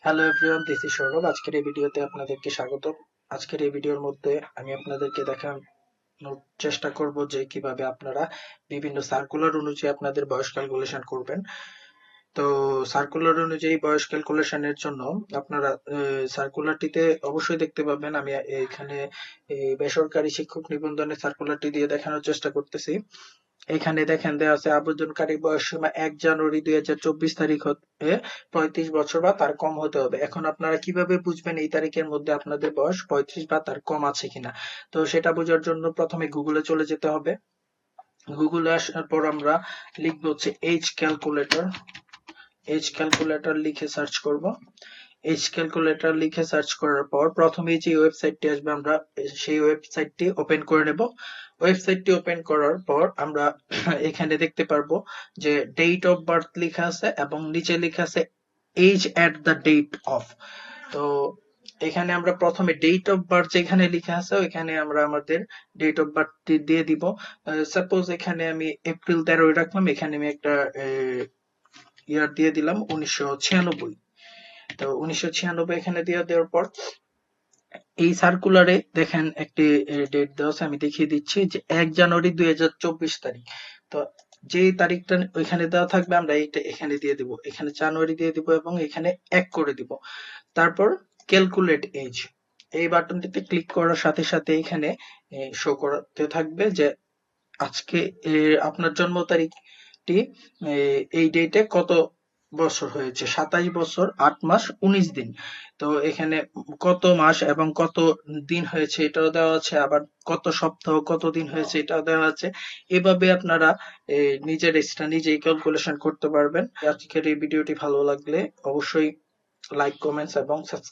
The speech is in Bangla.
Hello everyone, this is Sourav. আজকের এই ভিডিওতে আপনাদেরকে স্বাগত। আজকের এই ভিডিওর মধ্যে আমি আপনাদেরকে দেখানোর চেষ্টা করব যে কিভাবে আপনারা বিভিন্ন সার্কুলার অনুযায়ী আপনাদের বয়স ক্যালকুলেশন করবেন। তো সার্কুলার অনুযায়ী বয়স ক্যালকুলেশনের জন্য আপনারা সার্কুলারটিতে অবশ্যই দেখতে পাবেন। আমি এখানে বেসরকারি শিক্ষক নিবন্ধনের সার্কুলারটি দিয়ে দেখানোর চেষ্টা করতেছি। এখানে দেখেন দেওয়া আছে আবেদনকারী বয়সসীমা 1 জানুয়ারি 2024 তারিখ হতে 35 বছর বা তার কম হতে হবে। এখন আপনারা কিভাবে বুঝবেন এই তারিখের মধ্যে আপনাদের বয়স 35 বা তার কম আছে কিনা? তো সেটা বোঝার জন্য প্রথমে গুগলে চলে যেতে হবে। গুগলে আসার পর আমরা লিখবো হচ্ছে এজ ক্যালকুলেটর লিখে সার্চ করব। এজ ক্যালকুলেটর লিখে সার্চ করার পর প্রথমেই যে ওয়েবসাইটটি আসবে আমরা সেই ওয়েবসাইটটি ওপেন করে নেব। ওয়েবসাইটটি ওপেন করার পর আমরা এখানে দেখতে পারবো যে ডেট অফ বার্থ লেখা আছে এবং নিচে লেখা আছে as at the date of. তো এখানে আমরা প্রথমে ডেট অফ বার্থ যেখানে লেখা আছে ওইখানে আমরা আমাদের ডেট অফ বার্থটি দিয়ে দিব। সাপোজ এখানে আমি এপ্রিল 13 রাখলাম, এখানে আমি একটা ইয়ার দিয়ে দিলাম 1996। তো 1996 এখানে দিয়ে দেওয়ার পর এই সার্কুলারে দেখেন একটি ডেট দেওয়া আছে, আমি দেখিয়ে দিচ্ছি যে 1 জানুয়ারি 2024 তারিখ। তো যে তারিখটা ওইখানে দেওয়া থাকবে আমরা এইটা এখানে দিয়ে দিব, এখানে জানুয়ারি দিয়ে দিব এবং এখানে 1 করে দিব। তারপর ক্যালকুলেট এজ, এই বাটনটিতে ক্লিক করার সাথে সাথে এখানে শো করতে থাকবে যে আজকে আপনার জন্ম তারিখটি এই ডেটে কত বছর হয়েছে। 27 বছর 8 মাস 19 দিন। তো এখানে কত মাস এবং কত দিন হয়েছে এটাও দেওয়া আছে, আবার কত সপ্তাহ কত দিন হয়েছে এটাও দেওয়া আছে। এভাবে আপনারা নিজের এজটা নিজেই ক্যালকুলেশন করতে পারবেন। আজকের এই ভিডিওটি ভালো লাগলে অবশ্যই লাইক, কমেন্টস এবং সাবস্ক্রাইব